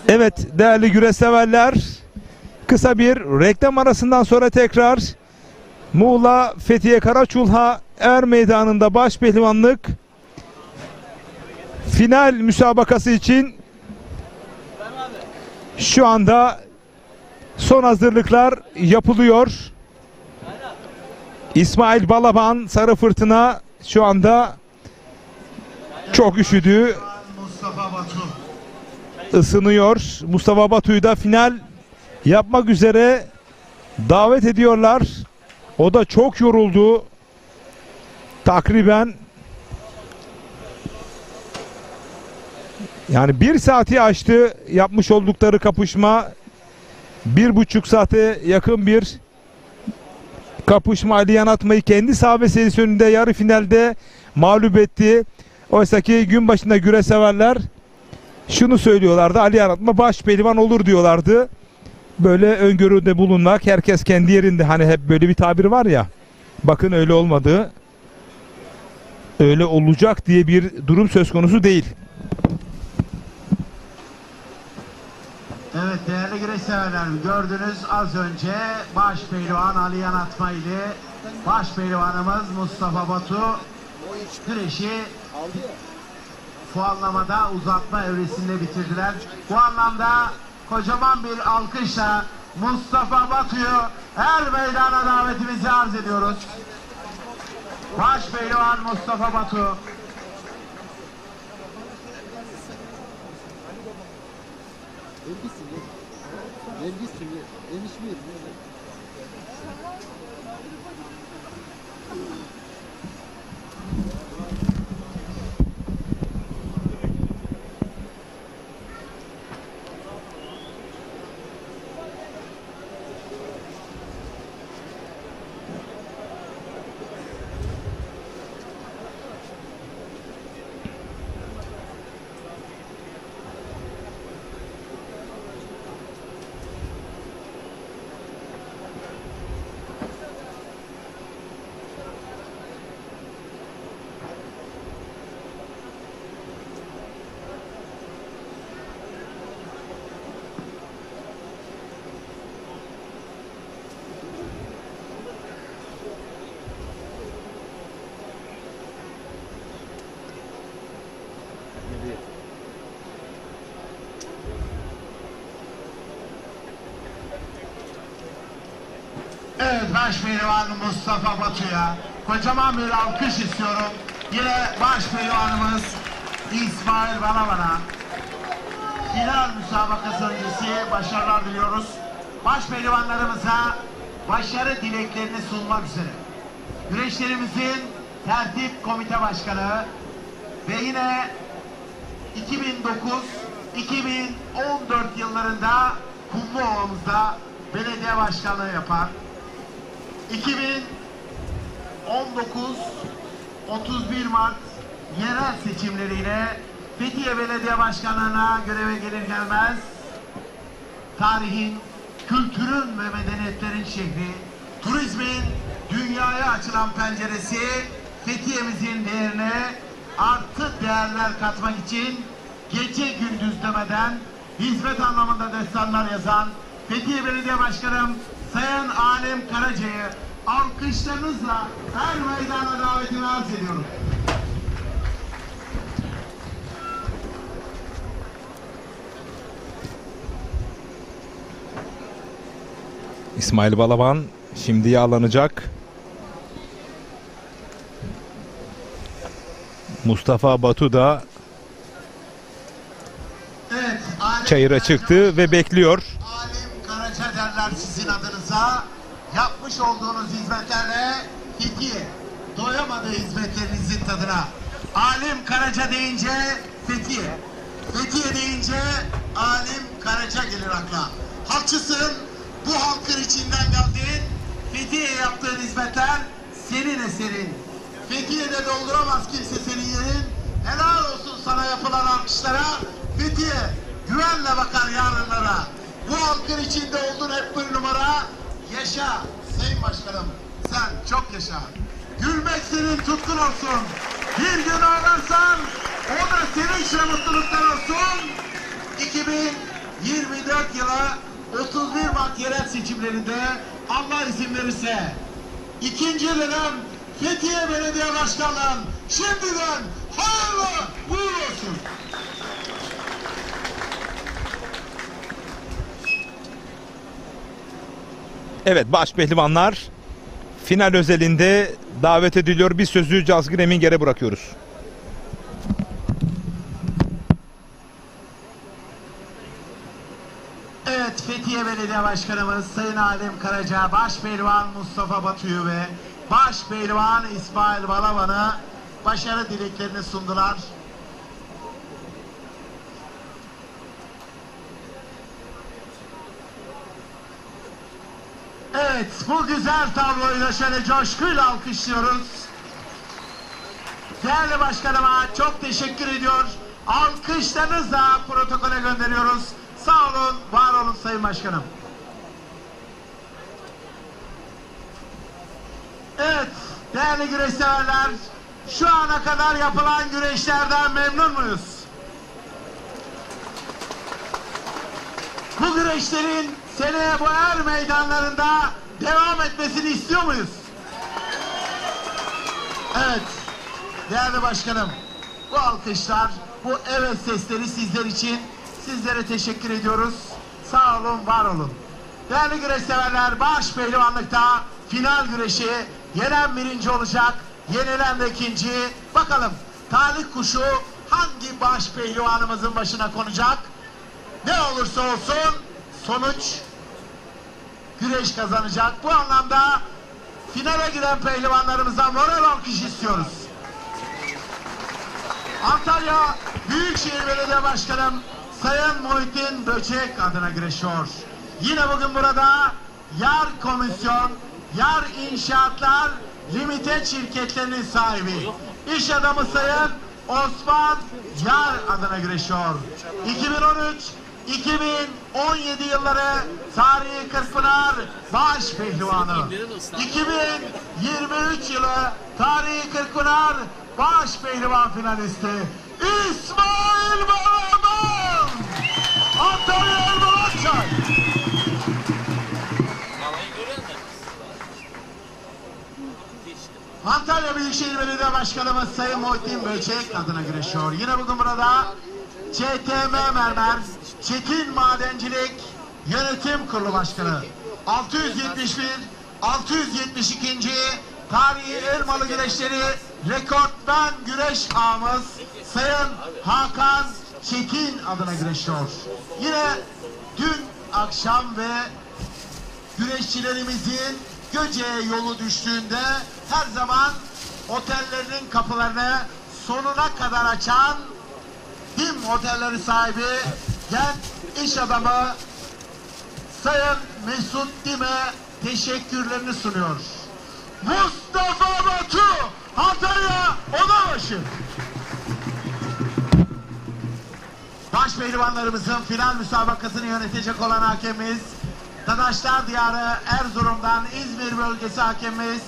Evet değerli güreş severler, kısa bir reklam arasından sonra tekrar Muğla Fethiye Karaçulha Er Meydanı'nda baş pehlivanlık final müsabakası için şu anda son hazırlıklar yapılıyor. İsmail Balaban, Sarı Fırtına şu anda çok üşüdü. Isınıyor. Mustafa Batu'yu da final yapmak üzere davet ediyorlar. O da çok yoruldu. Takriben yani 1 saati aştı yapmış oldukları kapışma. 1,5 saate yakın bir kapışma. Ali Yanatma'yı kendi sahabe serisi önünde yarı finalde mağlup etti. Oysa ki gün başında güreş severler şunu söylüyorlardı: Ali Yanatma baş pehlivan olur diyorlardı. Böyle öngörüde bulunmak, herkes kendi yerinde, hani hep böyle bir tabir var ya. Bakın öyle olmadı. Öyle olacak diye bir durum söz konusu değil. Evet değerli güreş severler, gördünüz az önce baş pehlivan Ali Yanatma ile baş pehlivanımız Mustafa Batu güreşi puanlamada uzatma evresinde bitirdiler. Bu anlamda kocaman bir alkışla Mustafa Batu'yu her meydana davetimizi arz ediyoruz. Baş pehlivan Mustafa Batu. Evet, baş pehlivan Mustafa Batu'ya kocaman bir alkış istiyorum. Yine baş pehlivanımız İsmail Balaban'a final müsabakası öncesi başarılar diliyoruz. Baş pehlivanlarımıza başarı dileklerini sunmak üzere güreşlerimizin tertip komite başkanı ve yine 2009-2014 yıllarında Kumluova'mızda belediye başkanlığı yapan, 2019 31 Mart yerel seçimleriyle Fethiye Belediye Başkanlığı'na göreve gelir gelmez tarihin, kültürün ve medeniyetlerin şehri, turizmin dünyaya açılan penceresi Fethiye'mizin değerine artı değerler katmak için gece gündüz demeden hizmet anlamında destanlar yazan Fethiye Belediye Başkanım Sayın Alim Karaca'yı alkışlarınızla her meydana davetini arz ediyorum. İsmail Balaban şimdi yağlanacak. Mustafa Batu da evet, çayıra çıktı ve bekliyor. Alim Karaca derler sizin adınıza. Yapmış olduğunuz hizmetlerle Fethiye doyamadığı hizmetlerinizin tadına. Alim Karaca deyince Fethiye, Fethiye deyince Alim Karaca gelir akla. Halkçısın, bu halkın içinden geldin. Fethiye'ye yaptığın hizmetler senin eserin. Fethiye'de dolduramaz kimse senin yerin. Helal olsun sana yapılan alkışlara. Fethiye güvenle bakar yarınlara. Bu halkın içinde oldun hep bir numara. Yaşa Sayın Başkanım, sen çok yaşa. Gülmek senin tutkun olsun. Bir gün ağlarsan o da sevinç ve mutluluklar olsun. 2024 yılı 31 Mart yerel seçimlerinde Allah izin verirse ikinci dönem Fethiye Belediye Başkanlığı'nın şimdiden hayırlı uğurlu olsun. Evet, baş pehlivanlar final özelinde davet ediliyor. Biz sözü Cazgır Eminger'e bırakıyoruz. Evet, Fethiye Belediye Başkanımız Sayın Alim Karaca, Başpehlivan Mustafa Batu'yu ve Başpehlivan İsmail Balaban'ı başarı dileklerini sundular. Evet, bu güzel tabloyu da şöyle coşkuyla alkışlıyoruz. Değerli başkanıma çok teşekkür ediyor. Alkışlarınızla protokole gönderiyoruz. Sağ olun, var olun Sayın Başkanım. Evet, değerli güreş severler, şu ana kadar yapılan güreşlerden memnun muyuz? Bu güreşlerin seneye bu er meydanlarında devam etmesini istiyor muyuz? Evet, değerli başkanım, bu alkışlar, bu evet sesleri sizler için. Sizlere teşekkür ediyoruz. Sağ olun, var olun. Değerli güreş severler, baş pehlivanlıkta final güreşi, yenen birinci olacak, yenilen de ikinci. Bakalım talih kuşu hangi baş pehlivanımızın başına konacak? Ne olursa olsun sonuç güreş kazanacak. Bu anlamda finale giden pehlivanlarımıza moral alkış istiyoruz. Antalya Büyükşehir Belediye Başkanım Sayın Muhittin Böcek adına güreşiyor. Yine bugün burada Yar Komisyon, Yar İnşaatlar Limited şirketlerinin sahibi, iş adamı Sayın Osman Yar adına güreşiyor. 2013-2017 yılları tarihi Kırkpınar baş pehlivanı. 2023 yılı tarihi Kırkpınar baş pehlivan finalisti İsmail Balaban, Antalya Elmalatçay. Antalya Büyükşehir Belediye Başkanımız Sayın Muhittin Böcek adına güreşiyor. Yine bugün burada CTM Mermer Çetin Madencilik Yönetim Kurulu Başkanı 671-672. tarihi Elmalı güreşleri rekortmen güreş ağamız Sayın Hakan Çetin adına güreşiyor. Yine dün akşam ve güreşçilerimizin Göce'ye yolu düştüğünde her zaman otellerinin kapılarını sonuna kadar açan Dim Otelleri sahibi genç iş adamı Sayın Mesut Dim'e teşekkürlerini sunuyor. Mustafa Batu, Antalya Odabaşı. Başpehlivanlarımızın final müsabakasını yönetecek olan hakemimiz, Dadaşlar Diyarı Erzurum'dan İzmir bölgesi hakemimiz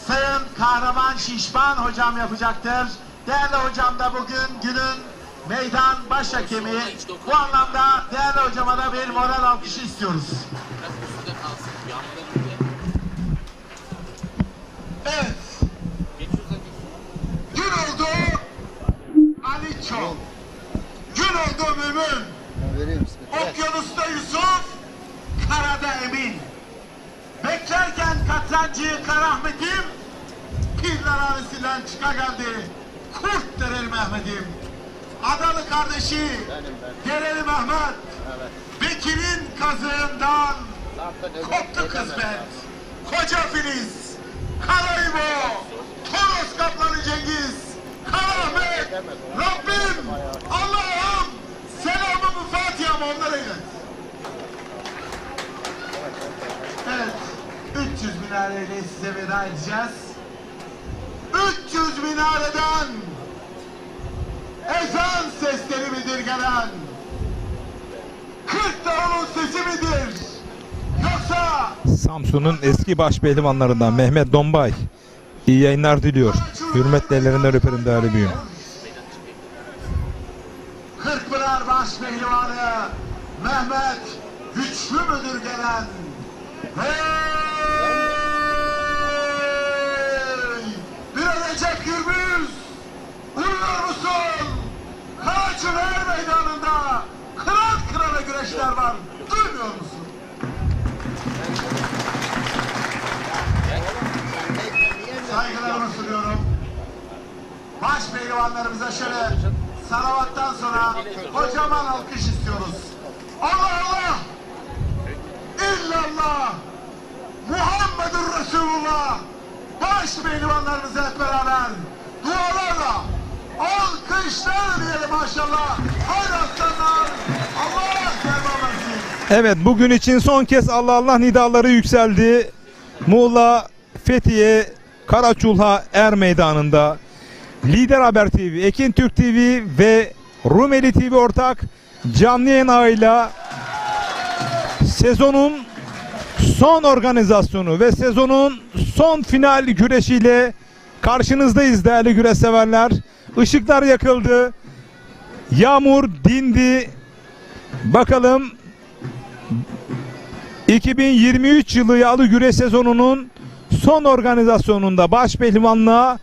Sayın Kahraman Şişman hocam yapacaktır. Değerli hocam da bugün günün meydan baş hakemi. Bu anlamda değerli hocama da bir moral alkışı istiyoruz. Evet. Gün oldu Ali Çok. Gün oldu Mümin. Okyanusta Yusuf, karada Emin. Beklerken katrancı Karahmet'im, piller arasından çıka geldi. Kurt Dereli Mehmet'im. Adalı kardeşi Dereli Mehmet. Bekir'in kazığından koptu kısmet. Koca Filiz, Karaybo, Toros Kaplanı Cengiz, Karahmet, Rabbim, Allah'ım selamımı Fatiha'mı onlara ilet. Evet, 300 minareyle size veda edeceğiz. 300 minareden ezan sesleri midir gelen? 40 davulun sesi midir? Yoksa Samsun'un eski baş pehlivanlarından Mehmet Dombay iyi yayınlar diliyor. Hürmetle ellerinden öperim değerli büyüğüm. Kırkpınar baş pehlivan Mehmet güçlü müdür gelen? Hey! Bir Recep Gürbüz! Duyuyor musun? Karaçılar meydanında kıran kırana güreşler var. Duymuyor musun? Saygılarımı sunuyorum. Baş pehlivanlarımıza şöyle salavattan sonra kocaman alkış istiyoruz. Allah Allah! İllallah! Muhammedur Resulullah! Baş pehlivanlarımıza hep beraber dualarla alkışlar diyelim maşallah. Haydi aslanlar! Allah devam etsin. Evet, bugün için son kez Allah Allah nidaları yükseldi. Muğla, Fethiye, Karaçulha Er Meydanı'nda Lider Haber TV, Ekin Türk TV ve Rumeli TV ortak canlı yayın ağıyla sezonun son organizasyonu ve sezonun son final güreşiyle karşınızdayız değerli güreş severler. Işıklar yakıldı. Yağmur dindi. Bakalım 2023 yılı yağlı güreş sezonunun son organizasyonunda baş pehlivanlığa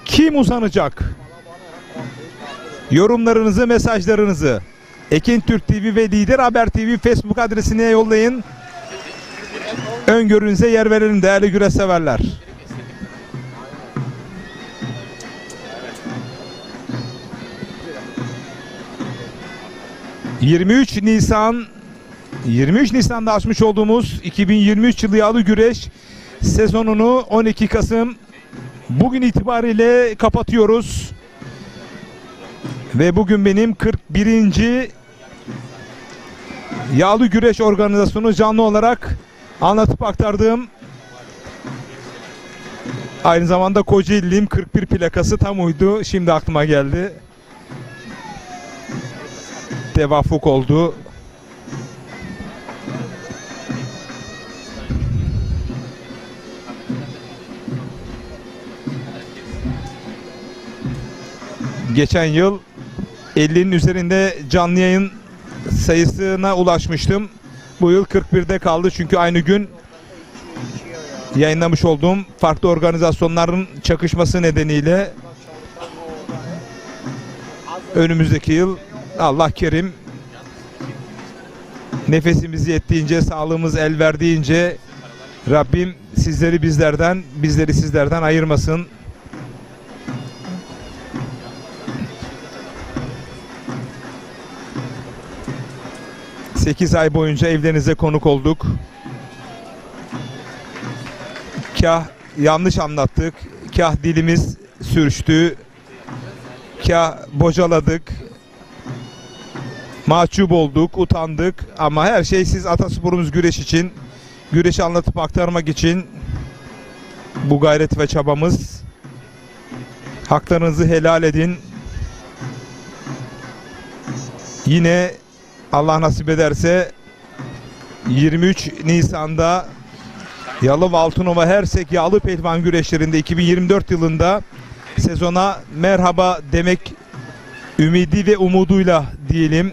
kim uzanacak? Yorumlarınızı, mesajlarınızı Ekin Türk TV ve Lider Haber TV Facebook adresine yollayın. Öngörünüze yer verelim değerli güreş severler. ...23 Nisan'da açmış olduğumuz 2023 yılı yağlı güreş sezonunu 12 Kasım bugün itibariyle kapatıyoruz. Ve bugün benim 41. yağlı güreş organizasyonu canlı olarak anlatıp aktardığım, aynı zamanda Kocaeli'liyim, 41 plakası tam uydu. Şimdi aklıma geldi. Tevafuk oldu. Geçen yıl 50'nin üzerinde canlı yayın sayısına ulaşmıştım. Bu yıl 41'de kaldı çünkü aynı gün yayınlamış olduğum farklı organizasyonların çakışması nedeniyle önümüzdeki yıl Allah kerim nefesimiz yettiğince, sağlığımız el verdiğince Rabbim sizleri bizlerden, bizleri sizlerden ayırmasın. ...8 ay boyunca evlerinize konuk olduk. Kah yanlış anlattık, kah dilimiz sürçtü, kah bocaladık, mahcup olduk, utandık. Ama her şey siz Atasporumuz güreş için, güreşi anlatıp aktarmak için bu gayret ve çabamız. Haklarınızı helal edin. Yine Allah nasip ederse 23 Nisan'da Yalova Altınova Hersek yağlı pehlivan güreşlerinde 2024 yılında sezona merhaba demek ümidi ve umuduyla diyelim.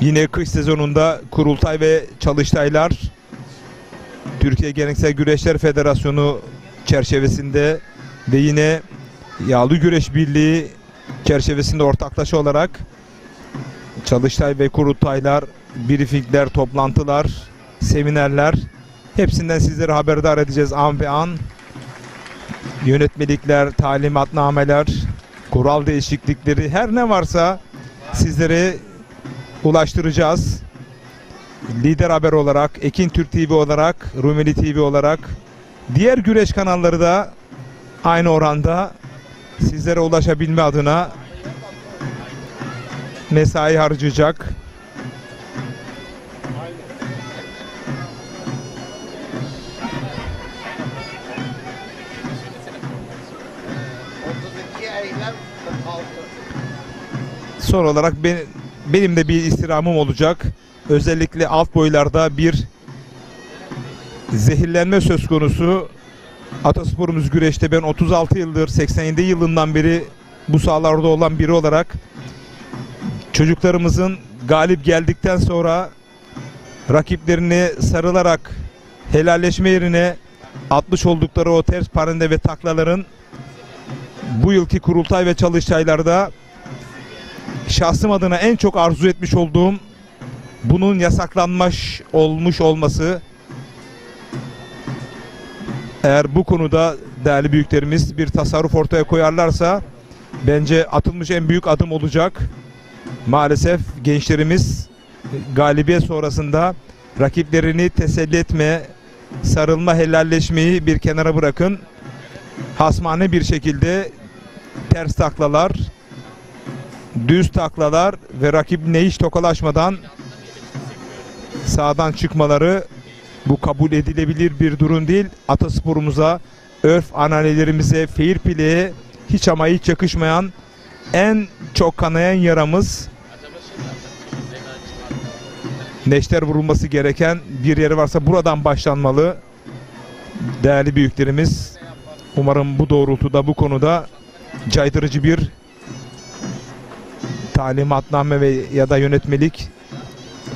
Yine kış sezonunda kurultay ve çalıştaylar Türkiye Geleneksel Güreşler Federasyonu çerçevesinde ve yine Yağlı Güreş Birliği çerçevesinde ortaklaşa olarak çalıştay ve kurultaylar, briefingler, toplantılar, seminerler, hepsinden sizleri haberdar edeceğiz an be an. Yönetmelikler, talimatnameler, kural değişiklikleri, her ne varsa sizlere ulaştıracağız. Lider Haber olarak, Ekin Türk TV olarak, Rumeli TV olarak, diğer güreş kanalları da aynı oranda sizlere ulaşabilme adına mesai harcayacak. Son olarak benim de bir istirhamım olacak. Özellikle alt boylarda bir zehirlenme söz konusu. Atasporumuz güreşte ben 36 yıldır, 87 yılından beri bu sahalarda olan biri olarak çocuklarımızın galip geldikten sonra rakiplerine sarılarak helalleşme yerine atmış oldukları o ters parende ve taklaların bu yılki kurultay ve çalıştaylarda şahsım adına en çok arzu etmiş olduğum bunun yasaklanmış olmuş olması. Eğer bu konuda değerli büyüklerimiz bir tasarruf ortaya koyarlarsa bence atılmış en büyük adım olacak. Maalesef gençlerimiz galibiyet sonrasında rakiplerini teselli etme, sarılma, helalleşmeyi bir kenara bırakın. Hasmane bir şekilde ters taklalar, düz taklalar ve rakibine hiç tokalaşmadan sağdan çıkmaları, bu kabul edilebilir bir durum değil. Atasporumuza, örf ananelerimize, fair play'e hiç ama hiç yakışmayan, en çok kanayan yaramız. Neşter vurulması gereken bir yeri varsa buradan başlanmalı. Değerli büyüklerimiz, umarım bu doğrultuda, bu konuda caydırıcı bir talimatname ve ya da yönetmelik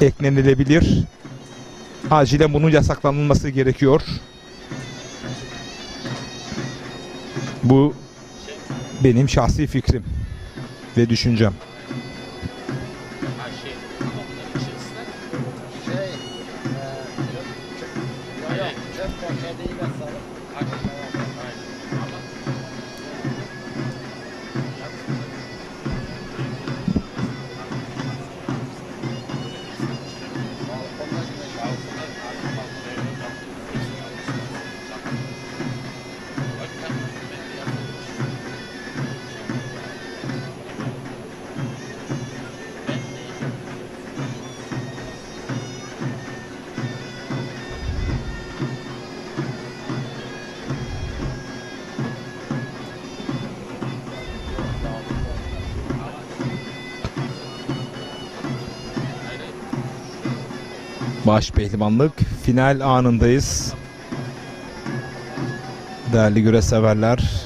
eklenilebilir. Acilen bunun yasaklanması gerekiyor. Bu benim şahsi fikrim ve düşüncem. Baş pehlivanlık final anındayız. Değerli güreş severler.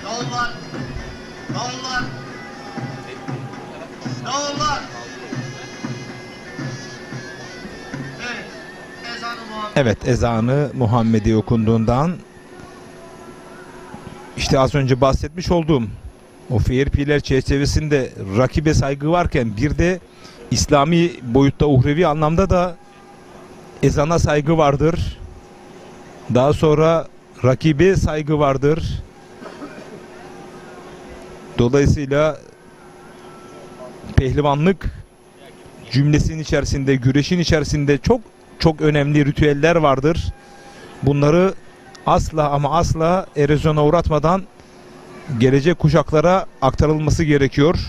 Dağlar. Dağlar. Dağlar. Evet. Ezanı Muhammed. Evet, ezanı Muhammedi okunduğundan işte az önce bahsetmiş olduğum o fair play'ler çerçevesinde rakibe saygı varken bir de İslami boyutta, uhrevi anlamda da ezana saygı vardır. Daha sonra rakibe saygı vardır. Dolayısıyla pehlivanlık cümlesinin içerisinde, güreşin içerisinde çok çok önemli ritüeller vardır. Bunları asla ama asla erozyona uğratmadan gelecek kuşaklara aktarılması gerekiyor.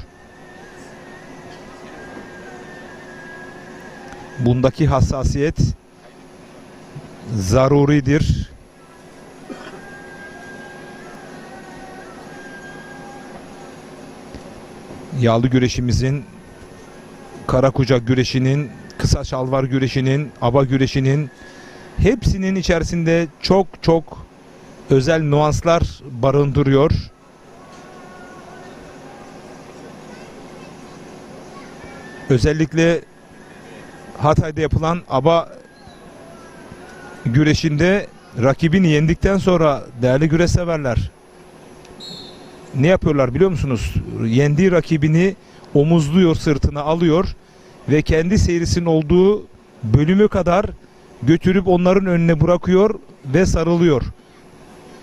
Bundaki hassasiyet zaruridir. Yağlı güreşimizin, kara kucak güreşinin, kısa şalvar güreşinin, aba güreşinin hepsinin içerisinde çok çok özel nüanslar barındırıyor. Özellikle Hatay'da yapılan aba güreşinde rakibini yendikten sonra değerli güreş severler ne yapıyorlar biliyor musunuz? Yendiği rakibini omuzluyor, sırtına alıyor ve kendi seyrisinin olduğu bölümü kadar götürüp onların önüne bırakıyor ve sarılıyor.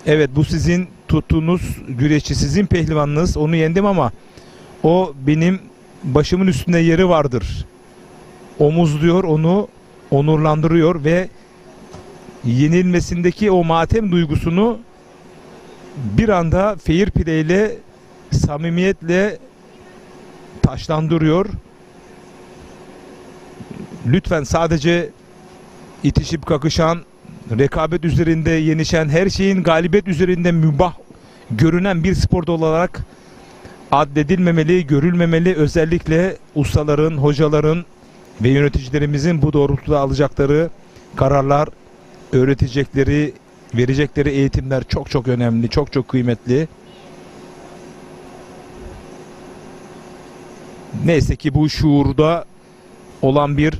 Evet, bu sizin tuttuğunuz güreşçi, sizin pehlivanınız, onu yendim ama o benim başımın üstünde yeri vardır. Omuzluyor, onu onurlandırıyor ve yenilmesindeki o matem duygusunu bir anda fair play ile, samimiyetle taşlandırıyor. Lütfen sadece itişip kakışan, rekabet üzerinde yenişen, her şeyin galibiyet üzerinde mübah görünen bir spor olarak addedilmemeli, görülmemeli. Özellikle ustaların, hocaların ve yöneticilerimizin bu doğrultuda alacakları kararlar, öğretecekleri, verecekleri eğitimler çok çok önemli, çok çok kıymetli. Neyse ki bu şuurda olan bir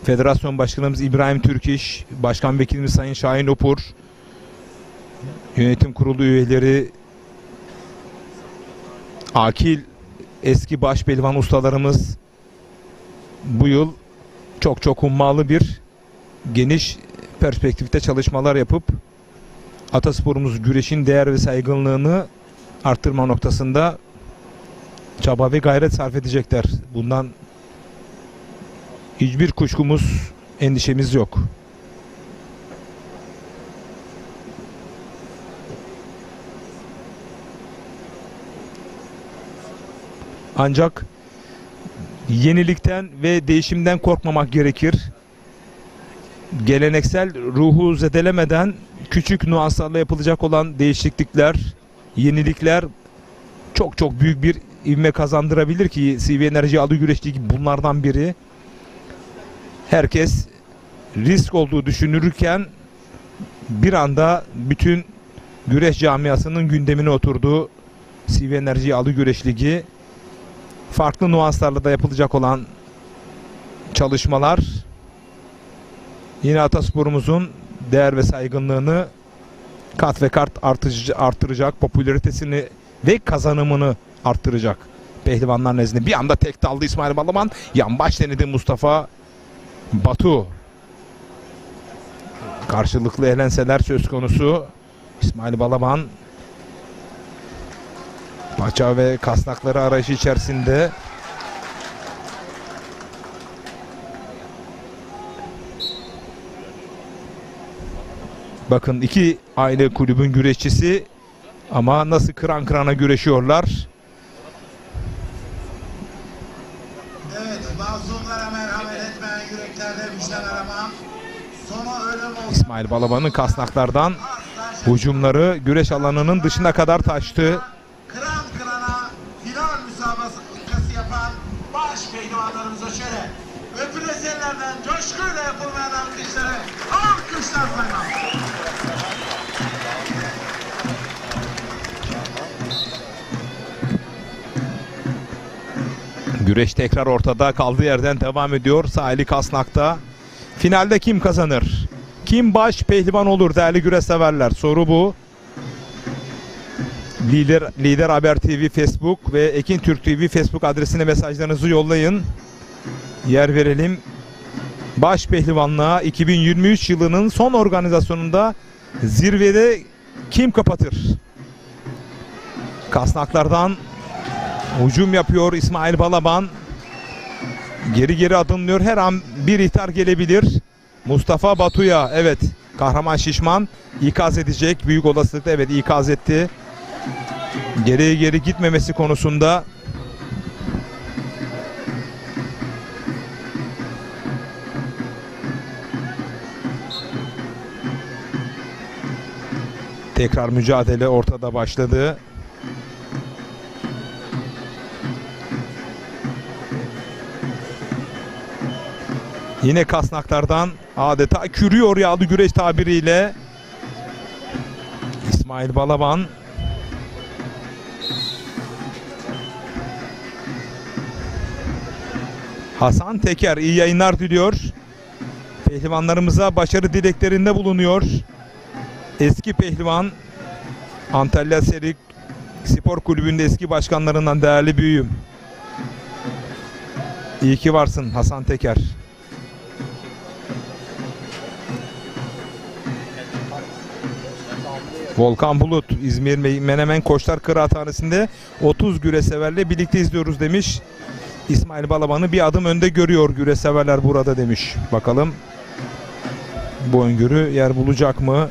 Federasyon Başkanımız İbrahim Türkiş, Başkan Vekilimiz Sayın Şahin Opur, Yönetim Kurulu üyeleri, akil eski başpehlivan ustalarımız bu yıl çok hummalı bir geniş perspektifte çalışmalar yapıp atasporumuz güreşin değer ve saygınlığını arttırma noktasında çaba ve gayret sarf edecekler. Bundan hiçbir kuşkumuz, endişemiz yok. Ancak yenilikten ve değişimden korkmamak gerekir. Geleneksel ruhu zedelemeden küçük nüanslarla yapılacak olan değişiklikler, yenilikler çok büyük bir ivme kazandırabilir ki CV Enerji Adı Güreş Ligi bunlardan biri. Herkes risk olduğu düşünülürken bir anda bütün güreş camiasının gündemine oturduğu CV Enerji Adı Güreş Ligi, farklı nüanslarla da yapılacak olan çalışmalar yine atasporumuzun değer ve saygınlığını kat ve kat artıracak, popülaritesini ve kazanımını arttıracak pehlivanlar nezdinde. Bir anda tek daldı İsmail Balaban, yan baş denedi Mustafa Batu. Karşılıklı elenseler söz konusu. İsmail Balaban paça ve kasnakları arayışı içerisinde. Bakın iki aynı kulübün güreşçisi ama nasıl kıran kırana güreşiyorlar. Evet, mazlumlara merhamet etmeyen yüreklerde vicdan aramam. Sonu ölüm olsun. İsmail Balaban'ın kasnaklardan hücumları güreş alanının dışına kadar taştı. Kıran kırana final müsabakası yapan baş pehlivanlarımıza şöyle öpüles ellerden coşkuyla yapılmayan alkışları alkışlar saymak. Güreş tekrar ortada, kaldığı yerden devam ediyor. Sahili kasnakta. Finalde kim kazanır? Kim baş pehlivan olur değerli güreş severler? Soru bu. Lider Haber TV Facebook ve Ekin Türk TV Facebook adresine mesajlarınızı yollayın. Yer verelim. Baş pehlivanlığa 2023 yılının son organizasyonunda zirvede kim kapatır? Kasnaklardan hücum yapıyor İsmail Balaban. Geri adımlıyor. Her an bir ihtar gelebilir. Mustafa Batu'ya, evet, Kahraman Şişman ikaz edecek. Büyük olasılıkla evet ikaz etti. Geri gitmemesi konusunda. Tekrar mücadele ortada başladı. Yine kasnaklardan adeta kürüyor yağlı güreş tabiriyle İsmail Balaban. Hasan Teker iyi yayınlar diliyor. Pehlivanlarımıza başarı dileklerinde bulunuyor. Eski pehlivan, Antalya Serik Spor Kulübü'nde eski başkanlarından değerli büyüğüm. İyi ki varsın Hasan Teker. Volkan Bulut, İzmir Menemen Koçlar Kıraathanesi'nde 30 güreşseverle birlikte izliyoruz demiş. İsmail Balaban'ı bir adım önde görüyor güreşseverler burada demiş. Bakalım bu öngörü yer bulacak mı?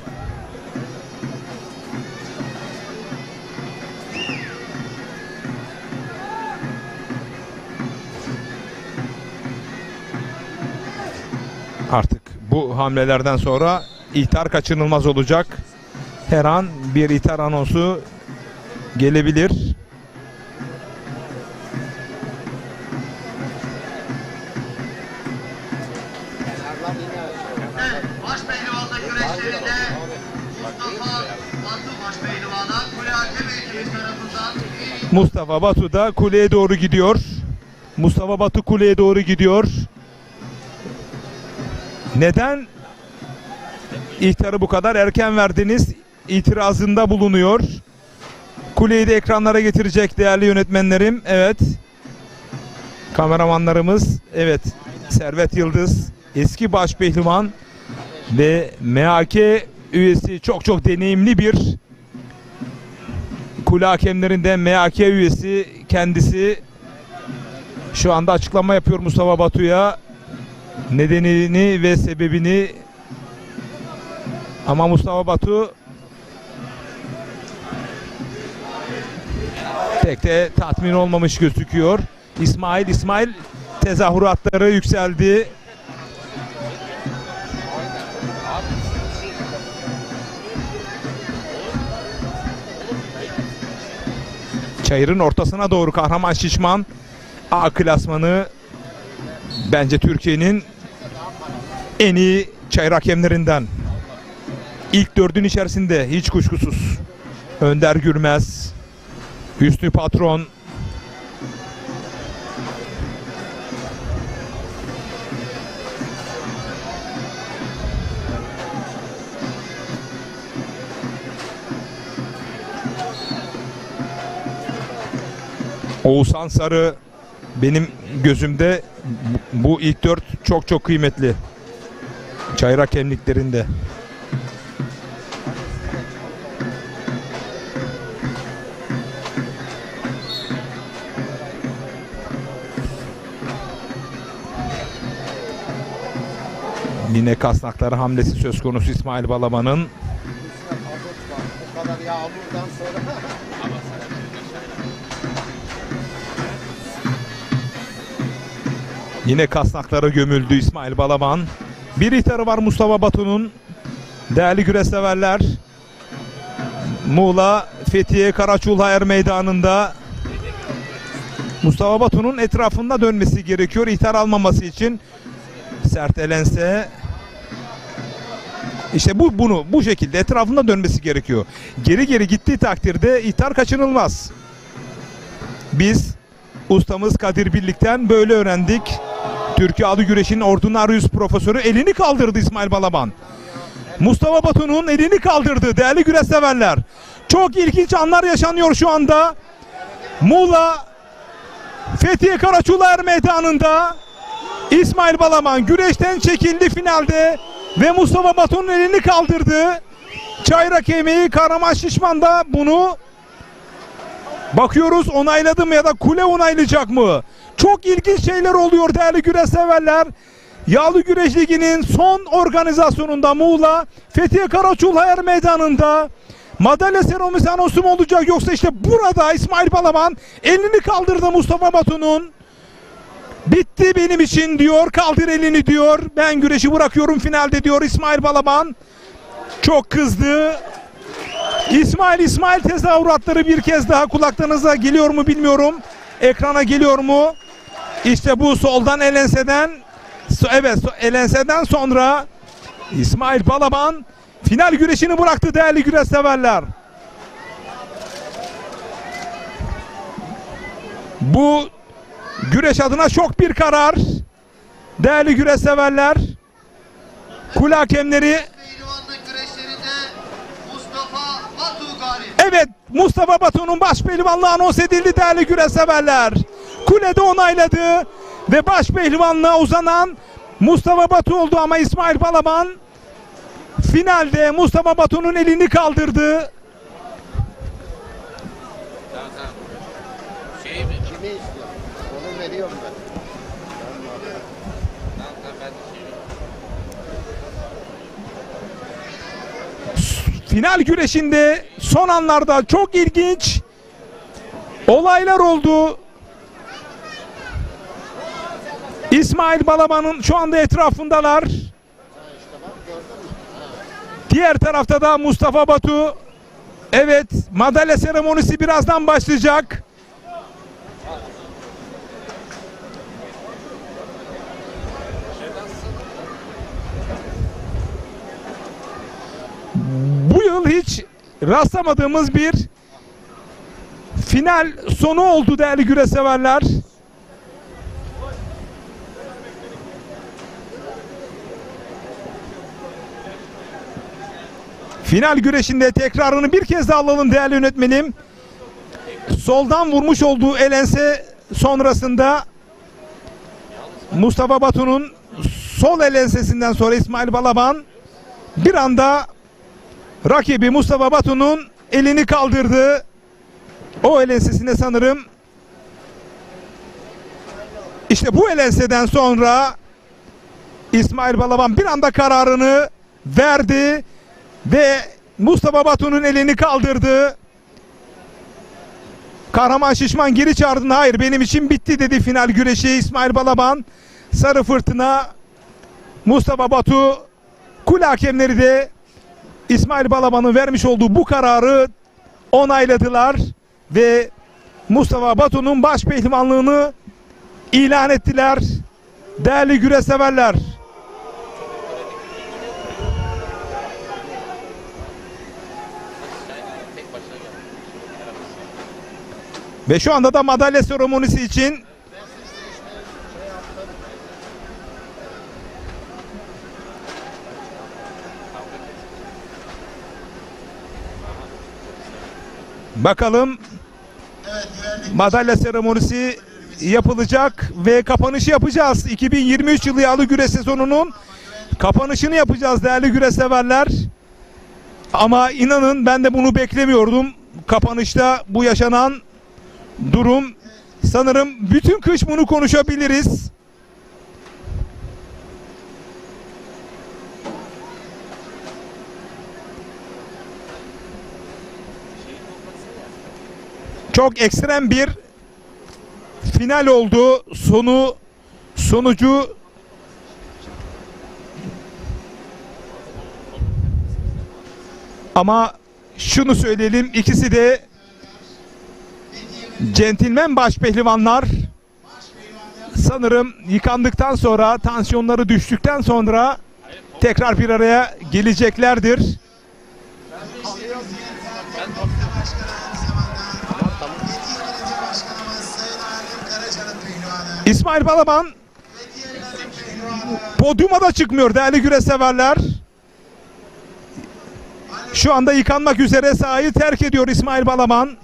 Artık bu hamlelerden sonra ihtar kaçınılmaz olacak. Her an bir ihtar anonsu gelebilir. Evet, baş pehlivanlık güreşlerinde Mustafa Batu baş pehlivana kule hakem ekibi tarafından Mustafa Batu da kuleye doğru gidiyor. Mustafa Batu kuleye doğru gidiyor. Neden ihtarı bu kadar erken verdiniz? İtirazında bulunuyor. Kuleyi de ekranlara getirecek değerli yönetmenlerim. Evet. Kameramanlarımız. Evet. Servet Yıldız, eski başpehlivan ve MHK üyesi, çok deneyimli bir kule hakemlerinden MHK üyesi kendisi. Şu anda açıklama yapıyor Mustafa Batu'ya. Nedenini ve sebebini. Ama Mustafa Batu pek de tatmin olmamış gözüküyor. İsmail tezahüratları yükseldi. Çayırın ortasına doğru Kahraman Şişman A klasmanı, bence Türkiye'nin en iyi çayır hakemlerinden. İlk dördün içerisinde hiç kuşkusuz. Önder Gürmez, Hüsnü Patron, Oğuzhan Sarı, benim gözümde bu ilk dört çok kıymetli çayır hakemliklerinde. Yine kasnakları hamlesi söz konusu İsmail Balaban'ın. Bu kadar yağmurdan sonra. Yine kasnaklara gömüldü İsmail Balaban. Bir ihtarı var Mustafa Batu'nun. Değerli güreşseverler, Muğla Fethiye Karaçulhayır meydanında Mustafa Batu'nun etrafında dönmesi gerekiyor ihtar almaması için. Sert elense işte bu şekilde etrafında dönmesi gerekiyor. Geri gittiği takdirde ihtar kaçınılmaz. Biz ustamız Kadir Birlik'ten böyle öğrendik. Türkiye Adı Güreş'in ordinarius profesörü elini kaldırdı İsmail Balaban. Mustafa Batu'nun elini kaldırdı değerli güreşseverler. Çok ilginç anlar yaşanıyor şu anda. Muğla Fethiye Karaçulhayır meydanında İsmail Balaban güreşten çekildi finalde ve Mustafa Batu'nun elini kaldırdı. Çayır hakemi Kahraman Şişman da bunu bakıyoruz onayladı mı ya da kule onaylayacak mı? Çok ilginç şeyler oluyor değerli güreşseverler. Yağlı Güreş Ligi'nin son organizasyonunda Muğla Fethiye Karaçulhayır meydanında madalya seremonisi anonsu mu olacak, yoksa işte burada İsmail Balaban elini kaldırdı Mustafa Batu'nun. Bitti benim için diyor, kaldır elini diyor, ben güreşi bırakıyorum finalde diyor İsmail Balaban. Çok kızdı. İsmail tezahüratları bir kez daha kulaklarınıza geliyor mu bilmiyorum. Ekrana geliyor mu? İşte bu soldan elenseden, evet elenseden sonra İsmail Balaban final güreşini bıraktı değerli güreşseverler. Bu güreş adına şok bir karar değerli güreşseverler. Kule hakemleri. Evet, Mustafa Batu'nun başpehlivanlığı anons edildi değerli güreşseverler. Kulede onayladı ve başpehlivanlığa uzanan Mustafa Batu oldu ama İsmail Balaban finalde Mustafa Batu'nun elini kaldırdı. Kimi istiyor? Onu veriyorum ben. Final güreşinde son anlarda çok ilginç olaylar oldu. İsmail Balaban'ın şu anda etrafındalar. Diğer tarafta da Mustafa Batu. Evet, madalya seremonisi birazdan başlayacak. Bu yıl hiç rastlamadığımız bir final sonu oldu değerli güreşseverler. Final güreşinde tekrarını bir kez daha alalım değerli yönetmenim. Soldan vurmuş olduğu el ense sonrasında Mustafa Batu'nun sol el ensesinden sonra İsmail Balaban bir anda rakibi Mustafa Batu'nun elini kaldırdı. O el ensesine sanırım işte bu el enseden sonra İsmail Balaban bir anda kararını verdi ve Mustafa Batu'nun elini kaldırdı. Kahraman Şişman geri çağırdı. Hayır, benim için bitti dedi final güreşi. İsmail Balaban, Sarı Fırtına, Mustafa Batu, kule hakemleri de İsmail Balaban'ın vermiş olduğu bu kararı onayladılar ve Mustafa Batu'nun baş pehlivanlığını ilan ettiler. Değerli güreş severler. Ve şu anda da madalya seremonisi için bakalım madalya seremonisi yapılacak ve kapanışı yapacağız. 2023 yılı yağlı güreş sezonunun kapanışını yapacağız değerli güreş severler. Ama inanın ben de bunu beklemiyordum. Kapanışta bu yaşanan durum, sanırım bütün kış bunu konuşabiliriz. Çok ekstrem bir final oldu. Sonucu ama şunu söyleyelim, ikisi de centilmen baş pehlivanlar. Sanırım yıkandıktan sonra, tansiyonları düştükten sonra tekrar bir araya geleceklerdir. İsmail Balaban podyuma da çıkmıyor değerli güreş severler. Şu anda yıkanmak üzere sahayı terk ediyor İsmail Balaban.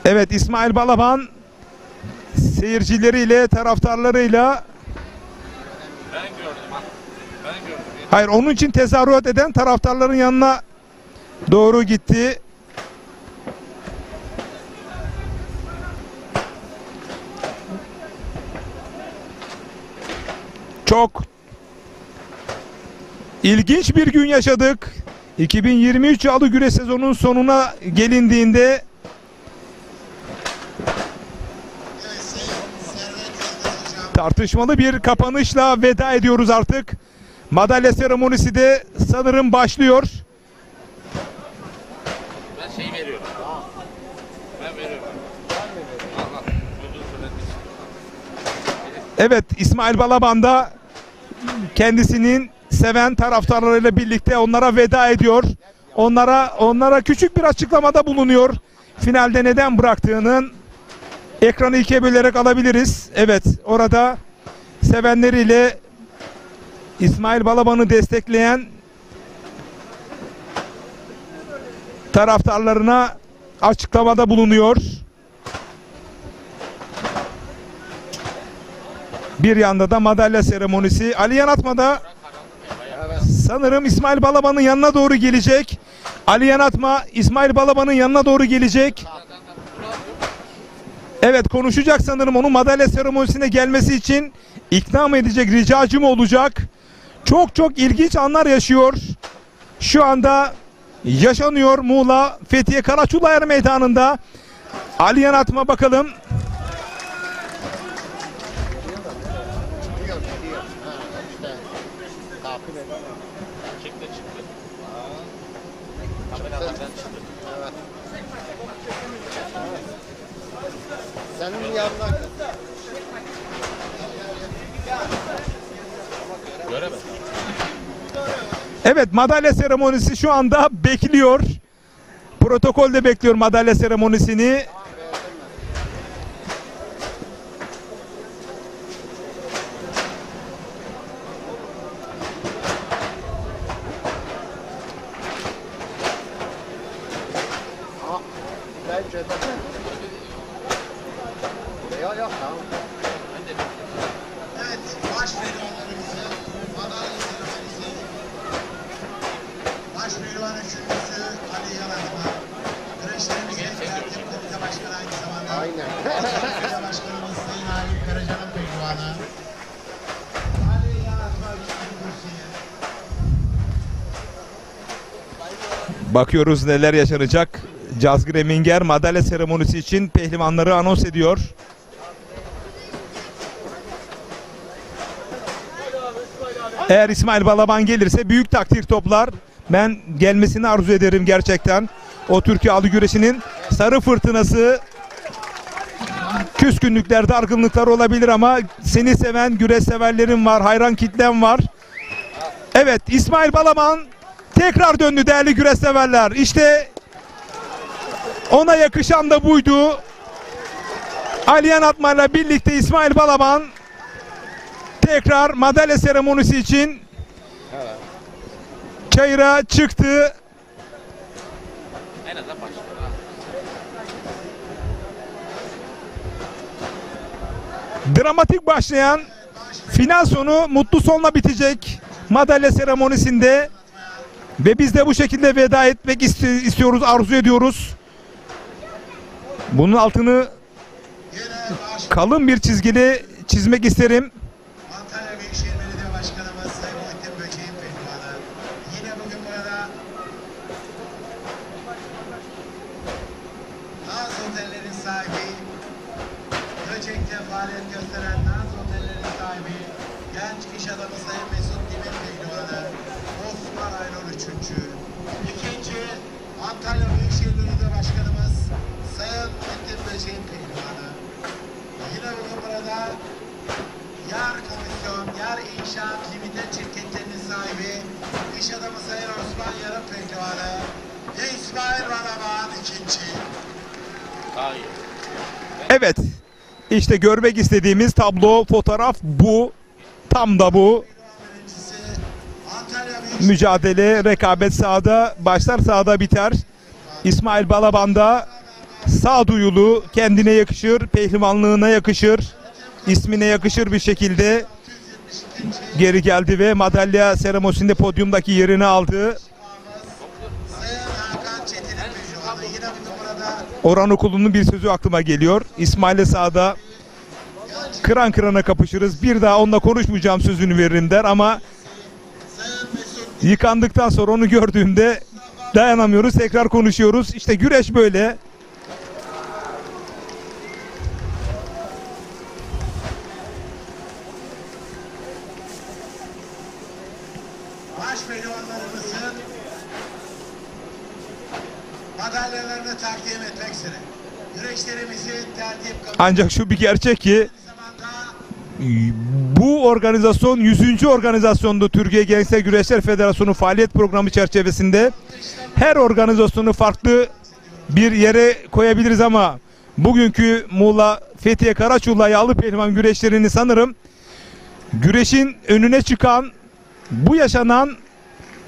Evet, İsmail Balaban seyircileriyle, taraftarlarıyla, hayır, onun için tezahürat eden taraftarların yanına doğru gitti. Çok ilginç bir gün yaşadık. 2023 yılı güreş sezonunun sonuna gelindiğinde tartışmalı bir kapanışla veda ediyoruz artık. Madalya seremonisi de sanırım başlıyor. Ben şey veriyorum. Ben veriyorum. Evet, İsmail Balaban da kendisinin seven taraftarlarıyla birlikte onlara veda ediyor. Onlara küçük bir açıklamada bulunuyor. Finalde neden bıraktığının. Ekranı ikiye bölerek alabiliriz. Evet, orada sevenleriyle İsmail Balaban'ı destekleyen taraftarlarına açıklamada bulunuyor. Bir yanda da madalya seremonisi. Ali Yanatma da sanırım İsmail Balaban'ın yanına doğru gelecek. Ali Yanatma İsmail Balaban'ın yanına doğru gelecek. Evet, konuşacak sanırım, onun madalya seremonisine gelmesi için ikna mı edecek, ricacı mı olacak? Çok ilginç anlar yaşıyor. Şu anda yaşanıyor Muğla Fethiye Karaçulayır Meydanı'nda. Ali Yanatma bakalım. Senin yanına Göremez. Evet, madalya seremonisi şu anda bekliyor. Protokolde bekliyor madalya seremonisini. Bence de. Ya tamam. Evet, baş pehlivanlarımızı, madalya seremonisi, baş pehlivan üçüncüsü Ali Yanatma, güreşlerimizin tertip komite başkanı aynı zamanda. Aynen. Komite başkanımız Sayın Halim Karaca'nın pehlivanı. Ali Yanatma üçüncüsü. Bakıyoruz neler yaşanacak. Cazgır Eminger madalya seremonisi için pehlivanları anons ediyor. Eğer İsmail Balaban gelirse büyük takdir toplar. Ben gelmesini arzu ederim gerçekten. O Türkiye Alı Güreşi'nin sarı fırtınası. Küskünlükler, dargınlıklar olabilir ama seni seven güreş severlerin var, hayran kitlen var. Evet, İsmail Balaban tekrar döndü değerli güreş severler. İşte ona yakışan da buydu. Aliyan Atmar'la birlikte İsmail Balaban tekrar madalya seremonisi için çayıra çıktı. En azından başlıyor. Dramatik başlayan final sonu mutlu sonla bitecek madalya seremonisinde ve biz de bu şekilde veda etmek istiyoruz, arzu ediyoruz. Bunun altını kalın bir çizgili çizmek isterim. Antalya Büyükşehir Belediye Başkanımız Sayın Muhittin Böceğin pehlivanı. Yine bugün burada Naz Oteller'in sahibi, Göcek'te faaliyet gösteren Naz Oteller'in sahibi, genç iş adamı Sayın Mesut Demir pehlivanı, Osman Aylon üçüncü. İkinci, Antalya Büyükşehir Belediye Başkanımız Sayın Muhittin Böceğin pehlivanı. Yine bugün burada Yar Komisyon, Yar İnşaat Limited şirketlerinin sahibi, iş adamı Sayın Osman Yarın pehlivanı ve İsmail Balaban ikinci. Daha iyi. Evet, işte görmek istediğimiz tablo, fotoğraf bu. Tam da bu. Birincisi Antalya Büyükşehir Mücadele, rekabet sahada başlar, sahada biter. İsmail Balaban da sağduyulu, kendine yakışır, pehlivanlığına yakışır, ismine yakışır bir şekilde geri geldi ve madalya seremonisinde podyumdaki yerini aldı. Sayın Hakan Çetin'in pehlivanı. Yine bugün burada Orhan Okulu'nun bir sözü aklıma geliyor. İsmail'le sahada kıran kırana kapışırız. Bir daha onunla konuşmayacağım sözünü veririm der ama Sayın Mesut yıkandıktan sonra onu gördüğümde dayanamıyoruz. Tekrar konuşuyoruz. İşte güreş böyle. baş pehlivanlarımızın madalyalarını takdim etmek üzere. Güreşlerimizin tertip kabul Ancak şu bir gerçek ki zamanda bu organizasyon 100. organizasyondu. Türkiye Gençler Güreşler Federasyonu faaliyet programı çerçevesinde her organizasyonu farklı bir yere koyabiliriz ama bugünkü Muğla Fethiye Karaçuğla yağlı pehlivan güreşlerini sanırım güreşin önüne çıkan bu yaşanan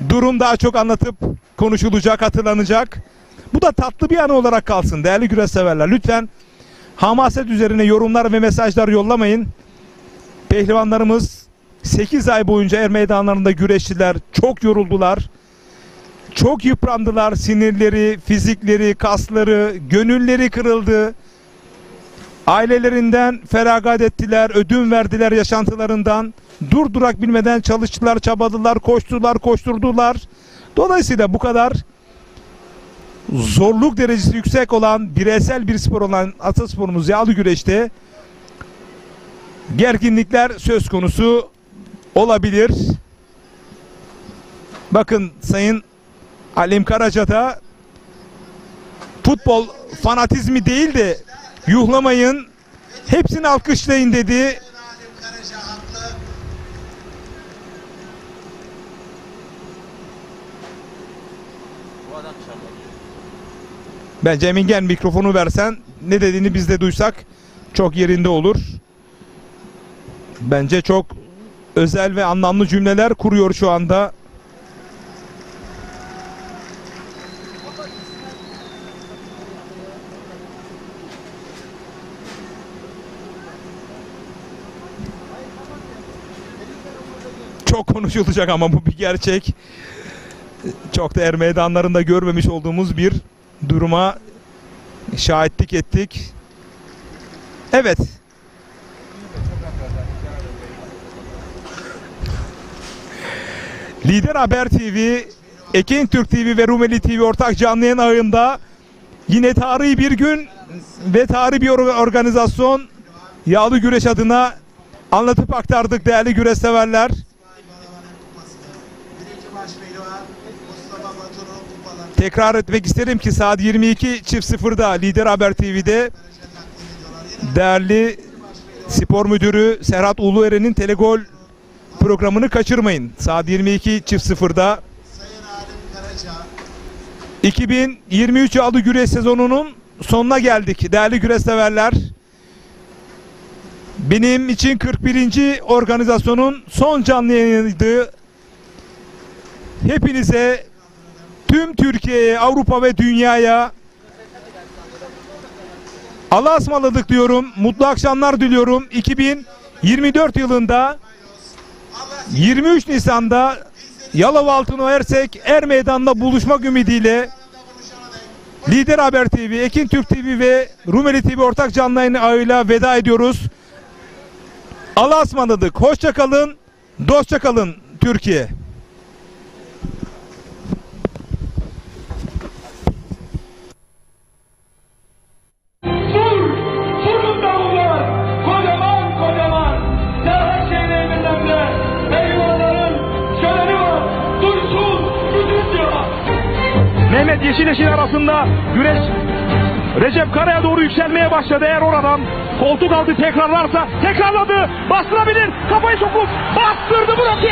durum daha çok anlatıp konuşulacak, hatırlanacak. Bu da tatlı bir anı olarak kalsın değerli güreş severler. Lütfen hamaset üzerine yorumlar ve mesajlar yollamayın. Pehlivanlarımız 8 ay boyunca er meydanlarında güreştiler. Çok yoruldular. Çok yıprandılar. Sinirleri, fizikleri, kasları, gönülleri kırıldı. Ailelerinden feragat ettiler, ödün verdiler yaşantılarından. Durdurak bilmeden çalıştılar, çabaladılar, koştular, koşturdular. Dolayısıyla bu kadar zorluk derecesi yüksek olan, bireysel bir spor olan atasporumuz yağlı güreşte gerginlikler söz konusu olabilir. Bakın Sayın Alim Karaca da futbol fanatizmi değil de yuhlamayın, hepsini alkışlayın dedi. Halim Karaca haklı. Bu adam şartlanıyor. Bence Emingen mikrofonu versen ne dediğini biz de duysak çok yerinde olur. Bence çok özel ve anlamlı cümleler kuruyor şu anda. Çok konuşulacak ama bu bir gerçek. Çok da er meydanlarında görmemiş olduğumuz bir duruma şahitlik ettik. Evet. Lider Haber TV, Ekin Türk TV ve Rumeli TV ortak canlı yayın ağında yine tarihi bir gün ve tarihi bir organizasyon yağlı güreş adına anlatıp aktardık değerli güreş severler. Tekrar etmek isterim ki saat 22.00'da Lider Haber TV'de değerli spor müdürü Serhat Ulueren'in Telegol programını kaçırmayın. Saat 22.00'da 2023 yağlı güreş sezonunun sonuna geldik değerli güreş severler. Benim için 41. organizasyonun son canlı yayınıydı. Hepinize, tüm Türkiye'ye, Avrupa ve dünyaya Allah'a ısmarladık diyorum. Mutlu akşamlar diliyorum. 2024 yılında 23 Nisan'da Yalova Altıno Ersek Er Meydanı'nda buluşmak ümidiyle Lider Haber TV, Ekin Türk TV ve Rumeli TV ortak canlı yayın ağıyla veda ediyoruz. Allah'a ısmarladık. Hoşça kalın, dostça kalın Türkiye. Mehmet Yeşileş'in arasında güreş Recep Kara'ya doğru yükselmeye başladı. Eğer oradan koltuk altı tekrarlarsa tekrarladı. Bastırabilir. Kafayı sokup bastırdı. Bırakıyor.